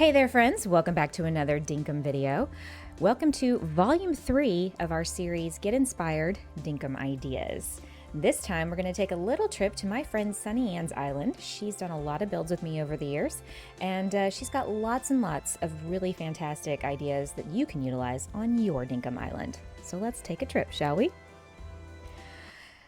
Hey there friends, welcome back to another Dinkum video. Welcome to volume 3 of our series Get Inspired Dinkum Ideas. This time we're going to take a little trip to my friend SunnyAnn's island. She's done a lot of builds with me over the years, and she's got lots and lots of really fantastic ideas that you can utilize on your Dinkum island. So let's take a trip, shall we?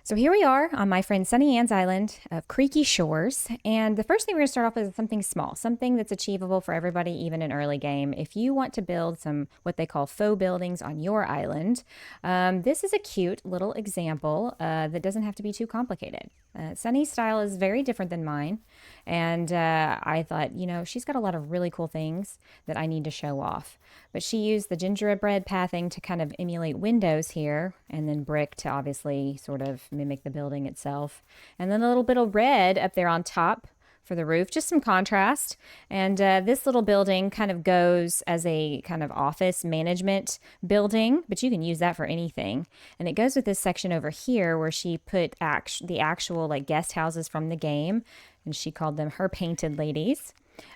So here we are on my friend SunnyAnn's island of creaky shores, and the first thing we're going to start off with is something small, something that's achievable for everybody, even in early game. If you want to build some what they call faux buildings on your island, this is a cute little example that doesn't have to be too complicated. Sunny's style is very different than mine, and I thought, you know, she's got a lot of really cool things that I need to show off. But she used the gingerbread pathing to kind of emulate windows here, and then brick to obviously sort of mimic the building itself. And then a little bit of red up there on top for the roof, just some contrast. And this little building kind of goes as a kind of office management building, but you can use that for anything. And it goes with this section over here where she put the actual like guest houses from the game, and she called them her painted ladies.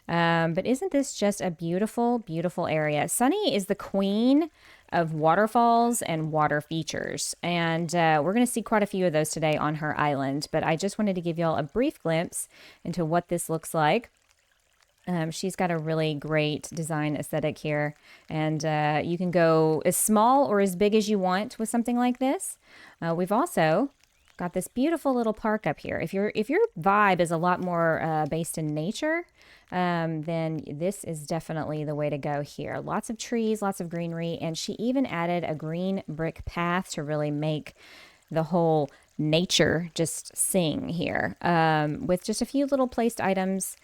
But isn't this just a beautiful, beautiful area? Sunny is the queen of waterfalls and water features, and we're going to see quite a few of those today on her island, but I just wanted to give y'all a brief glimpse into what this looks like. She's got a really great design aesthetic here, and you can go as small or as big as you want with something like this. We've also got this beautiful little park up here. If your vibe is a lot more based in nature, then this is definitely the way to go here. Lots of trees, lots of greenery, and she even added a green brick path to really make the whole nature just sing here, with just a few little placed items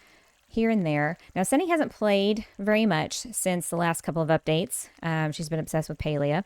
here and there. Now, Sunny hasn't played very much since the last couple of updates. She's been obsessed with Palia.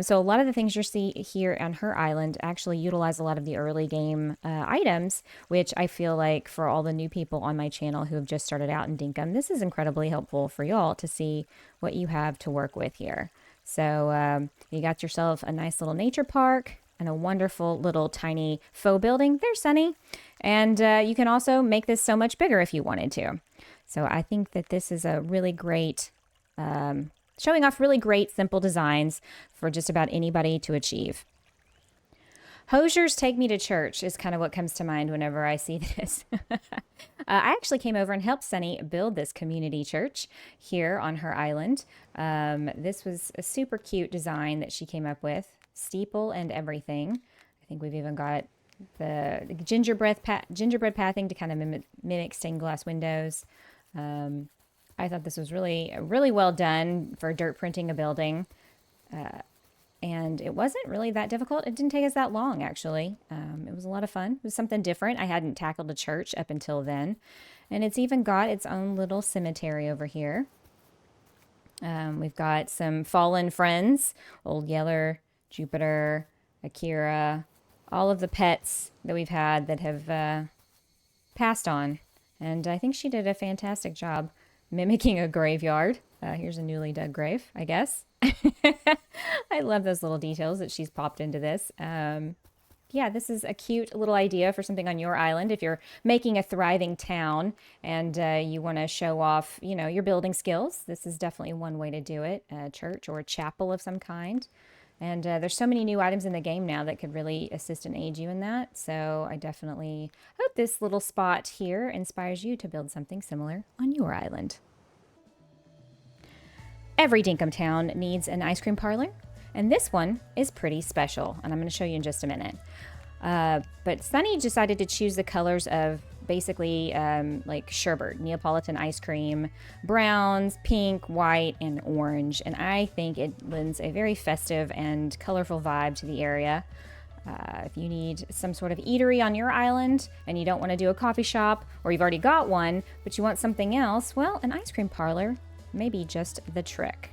So a lot of the things you see here on her island actually utilize a lot of the early game items, which I feel like for all the new people on my channel who have just started out in Dinkum, this is incredibly helpful for y'all to see what you have to work with here. So you got yourself a nice little nature park and a wonderful little tiny faux building. There's Sunny. And you can also make this so much bigger if you wanted to. So I think that this is a really great, showing off really great simple designs for just about anybody to achieve. Hosiers take me to church is kind of what comes to mind whenever I see this. I actually came over and helped Sunny build this community church here on her island. This was a super cute design that she came up with, steeple and everything. I think we've even got the gingerbread pathing to kind of mimic stained glass windows. I thought this was really well done for dirt printing a building. And it wasn't really that difficult. It didn't take us that long, actually. It was a lot of fun. It was something different. I hadn't tackled a church up until then. And it's even got its own little cemetery over here. We've got some fallen friends, Old Yeller, Jupiter, Akira, all of the pets that we've had that have passed on. And I think she did a fantastic job mimicking a graveyard. Here's a newly dug grave, I guess. I love those little details that she's popped into this. Yeah, this is a cute little idea for something on your island. If you're making a thriving town and you want to show off, you know, your building skills, this is definitely one way to do it. A church or a chapel of some kind. And there's so many new items in the game now that could really assist and aid you in that. So I definitely hope this little spot here inspires you to build something similar on your island. Every Dinkum town needs an ice cream parlor, and this one is pretty special, and I'm going to show you in just a minute. But Sunny decided to choose the colors of basically like sherbet, Neapolitan ice cream, browns, pink, white, and orange. And I think it lends a very festive and colorful vibe to the area. If you need some sort of eatery on your island and you don't want to do a coffee shop, or you've already got one, but you want something else, well, an ice cream parlor may be just the trick.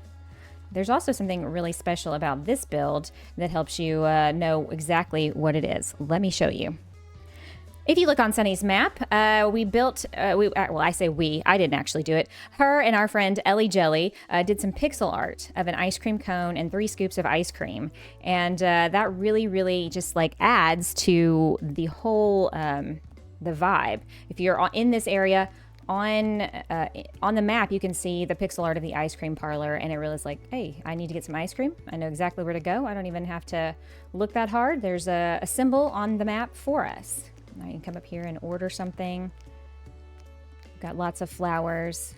There's also something really special about this build that helps you know exactly what it is. Let me show you. If you look on Sunny's map, we built, well, I say we, I didn't actually do it. Her and our friend Ellie Jelly did some pixel art of an ice cream cone and 3 scoops of ice cream. And that really just like adds to the whole, the vibe. If you're in this area, on the map, you can see the pixel art of the ice cream parlor, and it really is like, hey, I need to get some ice cream. I know exactly where to go. I don't even have to look that hard. There's a symbol on the map for us. I can come up here and order something. Got lots of flowers.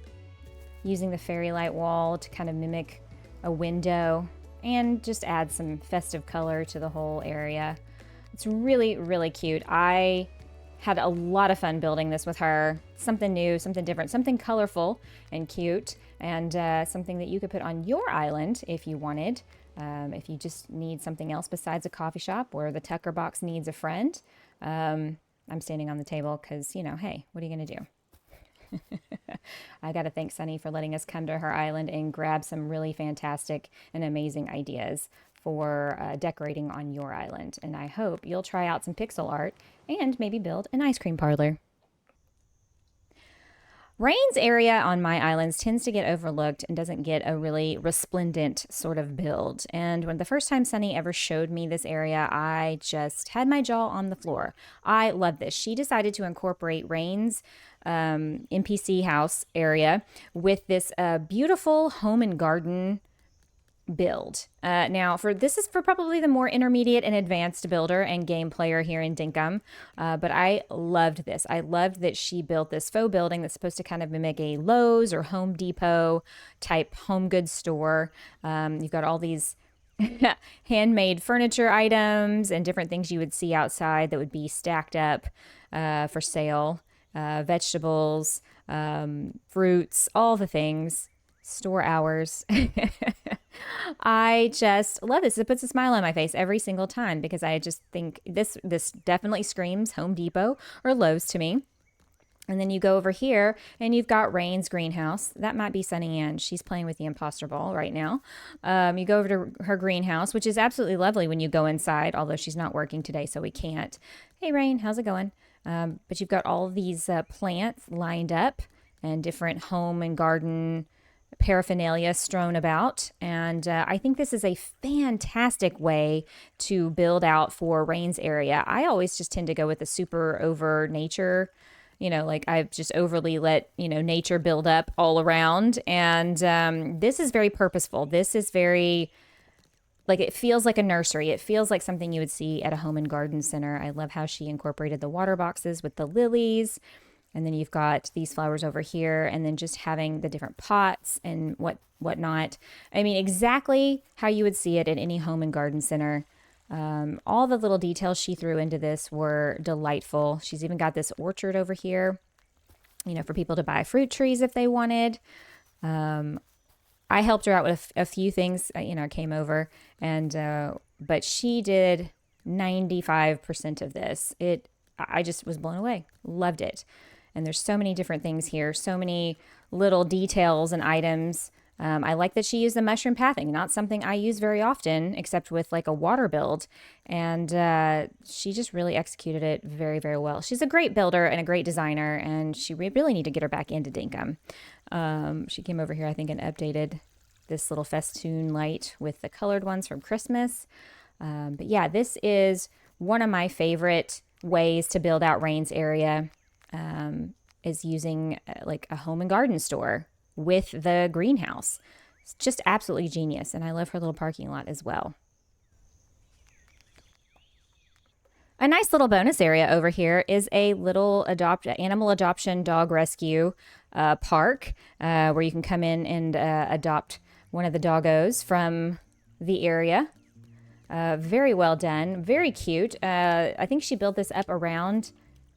Using the fairy light wall to kind of mimic a window and just add some festive color to the whole area. It's really, really cute. I had a lot of fun building this with her. Something new, something different, something colorful and cute, and something that you could put on your island if you wanted. If you just need something else besides a coffee shop, or the Tucker box needs a friend. I'm standing on the table because, you know, hey, what are you going to do? I got to thank Sunny for letting us come to her island and grab some really fantastic and amazing ideas for decorating on your island. And I hope you'll try out some pixel art and maybe build an ice cream parlor. Rain's area on my islands tends to get overlooked and doesn't get a really resplendent sort of build. And when the first time Sunny ever showed me this area, I just had my jaw on the floor. I love this. She decided to incorporate Rain's NPC house area with this beautiful home and garden build. Now, this is for probably the more intermediate and advanced builder and game player here in Dinkum, but I loved this. I loved that she built this faux building that's supposed to kind of mimic a Lowe's or Home Depot type home goods store. You've got all these handmade furniture items and different things you would see outside that would be stacked up for sale. Vegetables, fruits, all the things, store hours. I just love this. It puts a smile on my face every single time because I just think this definitely screams Home Depot or Lowe's to me. And then you go over here and you've got Rain's greenhouse. That might be SunnyAnn. She's playing with the imposter ball right now. You go over to her greenhouse, which is absolutely lovely when you go inside, although she's not working today, so we can't. Hey, Rain, how's it going? But you've got all of these plants lined up and different home and garden paraphernalia strewn about. And I think this is a fantastic way to build out for Rain's area. I always just tend to go with the super over nature, like I've just overly let, nature build up all around. And this is very purposeful. This is very, it feels like a nursery. It feels like something you would see at a home and garden center. I love how she incorporated the water boxes with the lilies. And then you've got these flowers over here, and then just having the different pots and whatnot. I mean, exactly how you would see it at any home and garden center. All the little details she threw into this were delightful. She's even got this orchard over here, for people to buy fruit trees if they wanted. I helped her out with a few things. I came over, and but she did 95% of this. I just was blown away. Loved it. And there's so many different things here, so many little details and items. I like that she used the mushroom pathing, not something I use very often, except with a water build. And she just really executed it very, very well. She's a great builder and a great designer, and we really need to get her back into Dinkum. She came over here, I think, and updated this little festoon light with the colored ones from Christmas. But yeah, this is one of my favorite ways to build out Rain's area. Is using a home and garden store with the greenhouse. It's just absolutely genius, and I love her little parking lot as well. A nice little bonus area over here is a little animal adoption dog rescue park where you can come in and adopt one of the doggos from the area. Very well done, very cute. I think she built this up around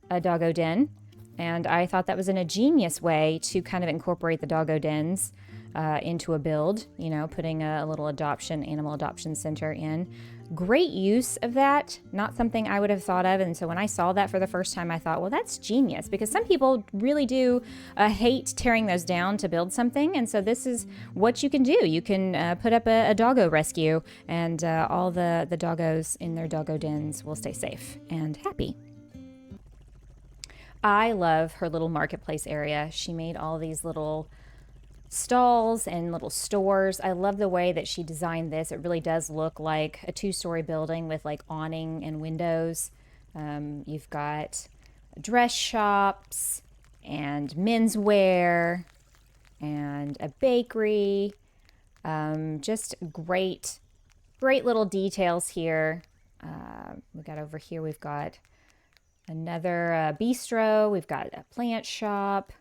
a doggo den. And I thought that was an ingenious way to kind of incorporate the doggo dens into a build, putting a little animal adoption center in. Great use of that, not something I would have thought of. And so when I saw that for the first time, I thought, well, that's genius, because some people really do hate tearing those down to build something. And so this is what you can do. You can put up a doggo rescue, and all the doggos in their doggo dens will stay safe and happy. I love her little marketplace area. She made all these little stalls and little stores. I love the way that she designed this. It really does look like a two-story building with awning and windows. You've got dress shops, and menswear and a bakery. Just great little details here. We got over here, we've got another bistro. We've got a plant shop.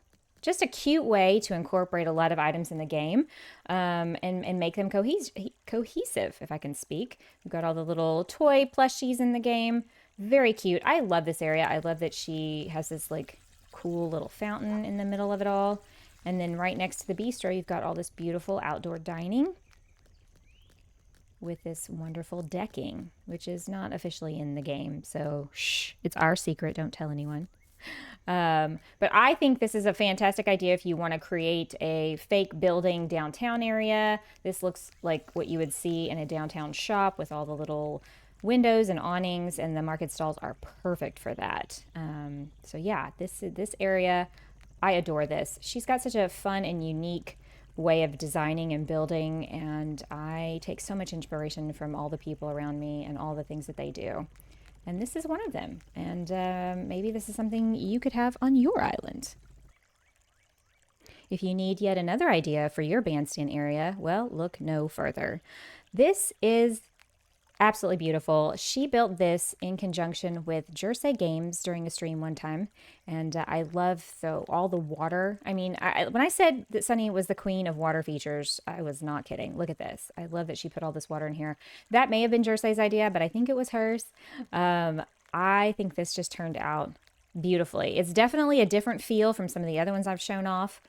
Just a cute way to incorporate a lot of items in the game and make them cohesive, if I can speak. We've got all the little toy plushies in the game. Very cute. I love this area. I love that she has this like cool little fountain in the middle of it all. And then right next to the bistro, you've got all this beautiful outdoor dining with this wonderful decking, which is not officially in the game. So shh, it's our secret. Don't tell anyone. But I think this is a fantastic idea if you want to create a fake building downtown area. This looks like what you would see in a downtown shop with all the little windows and awnings, and the market stalls are perfect for that. So yeah, this area, I adore this. She's got such a fun and unique way of designing and building, and I take so much inspiration from all the people around me and all the things that they do. And this is one of them. And maybe this is something you could have on your island. If you need yet another idea for your bandstand area, well, look no further. This is absolutely beautiful. She built this in conjunction with Jersey Games during a stream one time, and I love all the water. I mean, when I said that Sunny was the queen of water features, I was not kidding. Look at this. I love that she put all this water in here. That may have been Jersey's idea, but I think it was hers. I think this just turned out beautifully. It's definitely a different feel from some of the other ones I've shown off.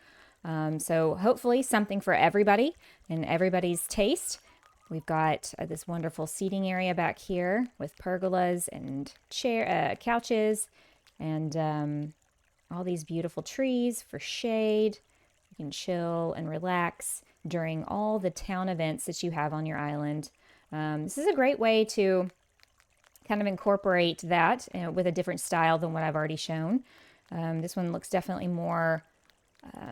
So hopefully something for everybody and everybody's taste. We've got this wonderful seating area back here with pergolas and couches and all these beautiful trees for shade. You can chill and relax during all the town events that you have on your island. This is a great way to kind of incorporate that with a different style than what I've already shown. This one looks definitely more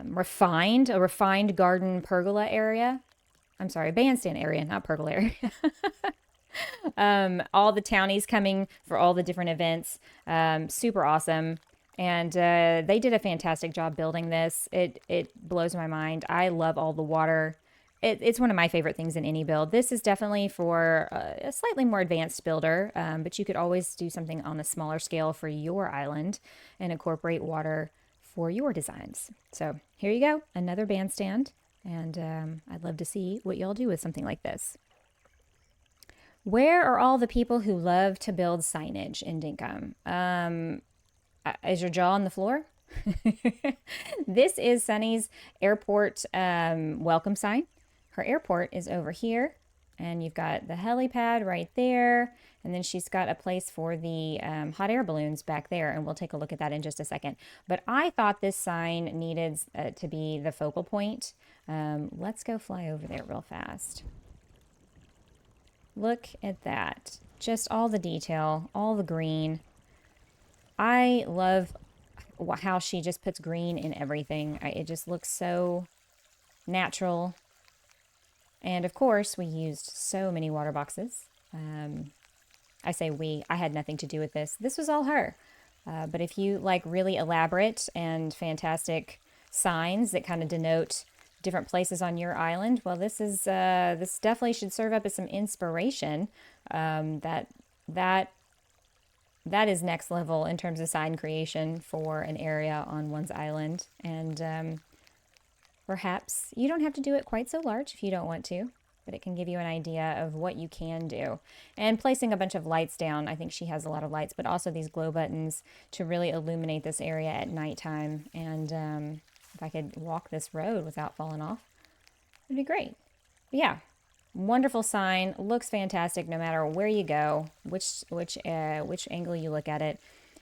refined, a refined garden pergola area. I'm sorry, bandstand area, not pergola area. All the townies coming for all the different events. Super awesome. And they did a fantastic job building this. It blows my mind. I love all the water. It's one of my favorite things in any build. This is definitely for a slightly more advanced builder, but you could always do something on a smaller scale for your island and incorporate water for your designs. So here you go, another bandstand. And I'd love to see what y'all do with something like this. Where are all the people who love to build signage in Dinkum? Is your jaw on the floor? This is Sunny's airport welcome sign. Her airport is over here, and you've got the helipad right there. And then she's got a place for the hot air balloons back there, and we'll take a look at that in just a second. But I thought this sign needed to be the focal point. Let's go fly over there real fast. Look at that. Just all the detail, all the green. I love how she just puts green in everything. It just looks so natural. And of course, we used so many water boxes. I say we, I had nothing to do with this. This was all her. But if you like really elaborate and fantastic signs that kind of denote different places on your island, well, this definitely should serve up as some inspiration. That is next level in terms of sign creation for an area on one's island. And perhaps you don't have to do it quite so large if you don't want to, but it can give you an idea of what you can do. And placing a bunch of lights down, I think she has a lot of lights, but also these glow buttons to really illuminate this area at nighttime. And if I could walk this road without falling off, it'd be great. But yeah, wonderful sign, looks fantastic no matter where you go, which angle you look at it.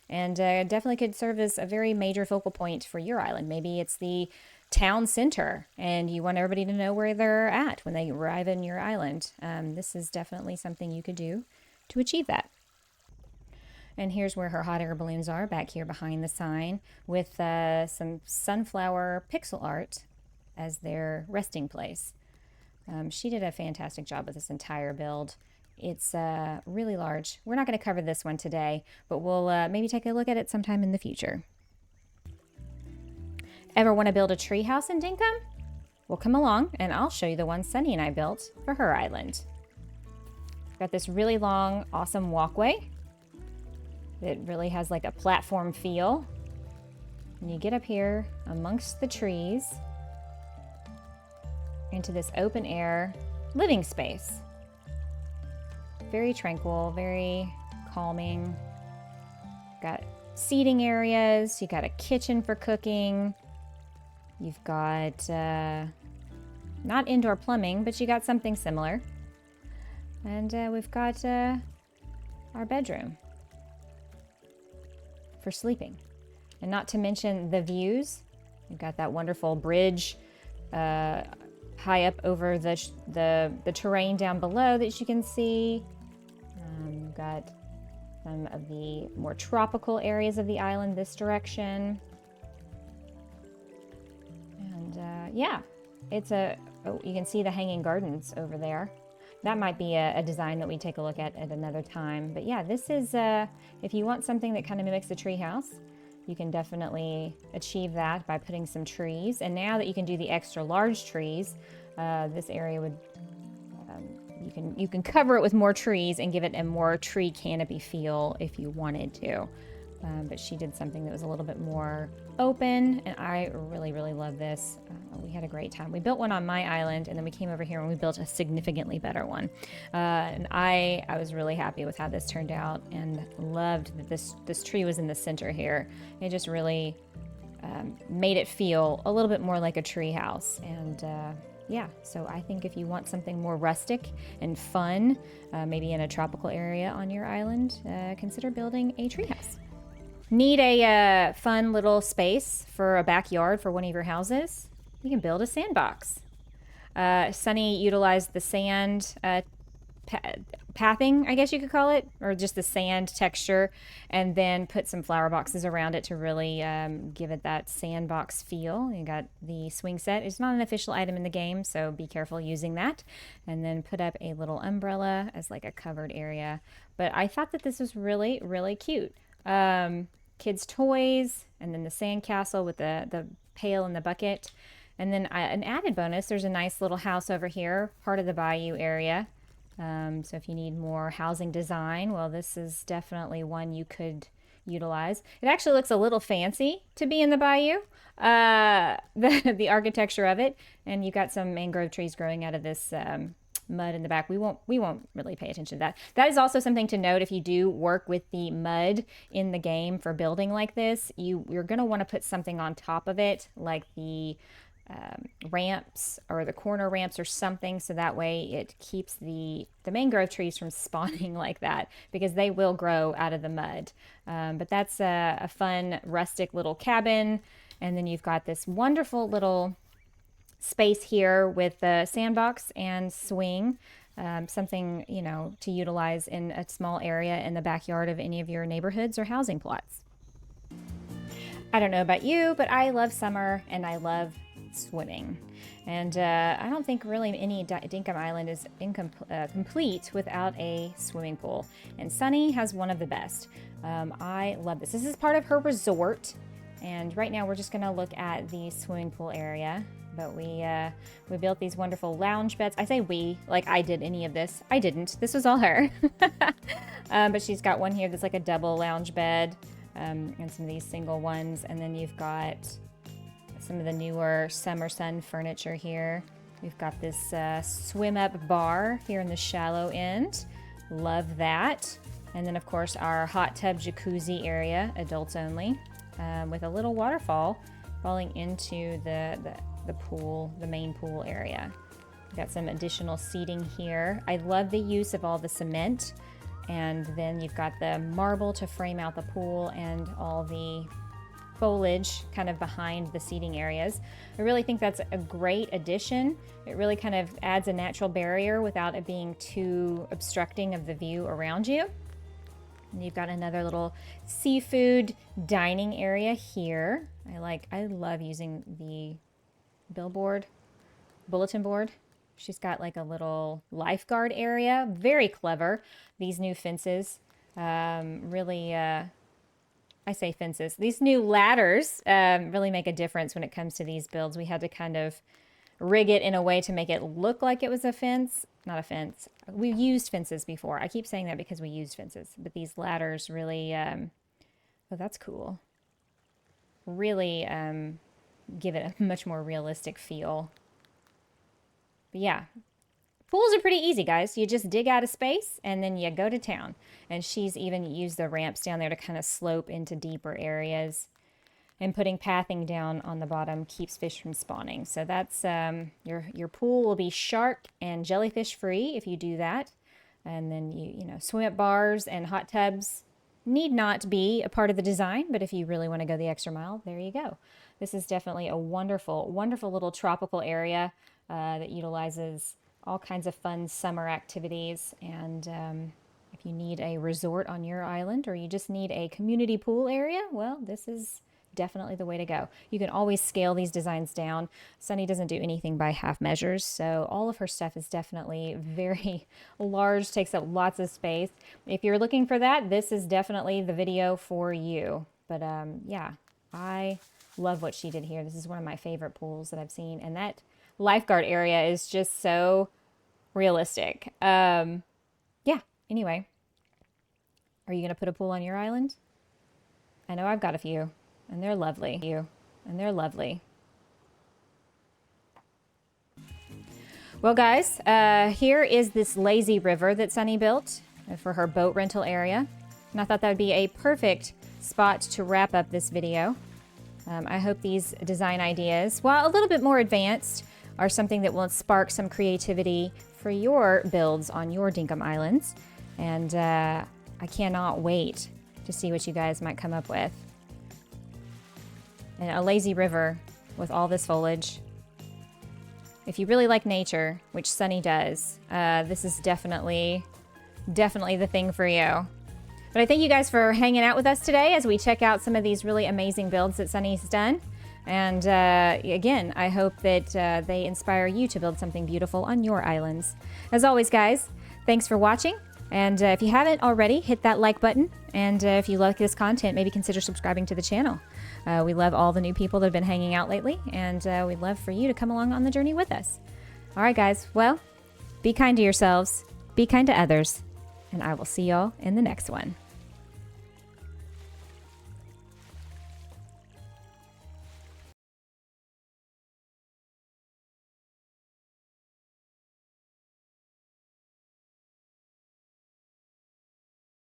And definitely could serve as a very major focal point for your island. Maybe it's the town center and you want everybody to know where they're at when they arrive in your island. This is definitely something you could do to achieve that. And here's where her hot air balloons are, back here behind the sign, with some sunflower pixel art as their resting place. She did a fantastic job with this entire build. It's really large. We're not going to cover this one today, but we'll maybe take a look at it sometime in the future. Ever want to build a treehouse in Dinkum? Well, come along and I'll show you the one Sunny and I built for her island. Got this really long, awesome walkway. It really has like a platform feel. And you get up here amongst the trees into this open air living space. Very tranquil, very calming. Got seating areas, you got a kitchen for cooking. You've got, not indoor plumbing, but you got something similar. And we've got our bedroom for sleeping. And not to mention the views. You've got that wonderful bridge high up over the terrain down below that you can see. You've got some of the more tropical areas of the island this direction. And yeah, it's you can see the hanging gardens over there. That might be a design that we take a look at another time. But yeah, this is, if you want something that kind of mimics a treehouse, you can definitely achieve that by putting some trees. And now that you can do the extra large trees, this area would, you can cover it with more trees and give it a more tree canopy feel if you wanted to. But she did something that was a little bit more open, and I really, really love this. We had a great time. We built one on my island, and then we came over here and we built a significantly better one. And I was really happy with how this turned out, and loved that this tree was in the center here. It just really made it feel a little bit more like a tree house. And yeah, so I think if you want something more rustic and fun, maybe in a tropical area on your island, consider building a treehouse. Need a fun little space for a backyard for one of your houses? You can build a sandbox. Sunny utilized the sand pathing, I guess you could call it, or just the sand texture, and then put some flower boxes around it to really give it that sandbox feel. You got the swing set. It's not an official item in the game, so be careful using that. And then put up a little umbrella as like a covered area. But I thought that this was really, really cute. Kids' toys, and then the sand castle with the pail and the bucket. And then an added bonus, there's a nice little house over here, part of the bayou area. So if you need more housing design, well, this is definitely one you could utilize. It actually looks a little fancy to be in the bayou, the architecture of it. And you've got some mangrove trees growing out of this mud in the back. We won't really pay attention to that. That is also something to note. If you do work with the mud in the game for building like this, you're going to want to put something on top of it, like the ramps or the corner ramps or something, so that way it keeps the mangrove trees from spawning like that, because they will grow out of the mud. But that's a fun rustic little cabin. And then you've got this wonderful little space here with the sandbox and swing, something, you know, to utilize in a small area in the backyard of any of your neighborhoods or housing plots. I don't know about you, but I love summer and I love swimming. And I don't think really any Dinkum Island is complete without a swimming pool. And Sunny has one of the best. I love this. This is part of her resort. And right now we're just going to look at the swimming pool area. But we built these wonderful lounge beds. I say we, like I did any of this. I didn't. This was all her. But she's got one here that's like a double lounge bed, and some of these single ones. And then you've got some of the newer summer sun furniture here. We've got this swim up bar here in the shallow end. Love that. And then of course our hot tub jacuzzi area, adults only, with a little waterfall falling into the pool, the main pool area. We've got some additional seating here. I love the use of all the cement, and then you've got the marble to frame out the pool and all the foliage kind of behind the seating areas. I really think that's a great addition. It really kind of adds a natural barrier without it being too obstructing of the view around you. And you've got another little seafood dining area here. I love using the bulletin board. She's got like a little lifeguard area. Very clever. These new fences. Really, I I say fences. These new ladders really make a difference when it comes to these builds. We had to kind of rig it in a way to make it look like it was a fence. Not a fence. We've used fences before. I keep saying that because we used fences. But these ladders really, oh, that's cool. Really give it a much more realistic feel. But yeah, pools are pretty easy, guys. You just dig out a space and then you go to town. And she's even used the ramps down there to kind of slope into deeper areas. And putting pathing down on the bottom keeps fish from spawning. So that's, your pool will be shark and jellyfish free if you do that. And then you know, swim at bars and hot tubs need not be a part of the design, but if you really want to go the extra mile, there you go. This is definitely a wonderful, wonderful little tropical area that utilizes all kinds of fun summer activities. And if you need a resort on your island or you just need a community pool area, well, this is definitely the way to go. You can always scale these designs down. Sunny doesn't do anything by half measures, so all of her stuff is definitely very large, takes up lots of space. If you're looking for that, this is definitely the video for you. But yeah, I love what she did here. This is one of my favorite pools that I've seen, and that lifeguard area is just so realistic. Yeah, anyway, are you gonna put a pool on your island? I know I've got a few. And they're lovely. And they're lovely. Well, guys, here is this lazy river that Sunny built for her boat rental area. And I thought that would be a perfect spot to wrap up this video. I hope these design ideas, while a little bit more advanced, are something that will spark some creativity for your builds on your Dinkum Islands. And I cannot wait to see what you guys might come up with. And a lazy river with all this foliage. If you really like nature, which Sunny does, this is definitely the thing for you. But I thank you guys for hanging out with us today as we check out some of these really amazing builds that Sunny's done. And again, I hope that they inspire you to build something beautiful on your islands. As always, guys, thanks for watching. And if you haven't already, hit that like button. And if you like this content, maybe consider subscribing to the channel. We love all the new people that have been hanging out lately, and we'd love for you to come along on the journey with us. All right, guys. Well, be kind to yourselves, be kind to others, and I will see y'all in the next one.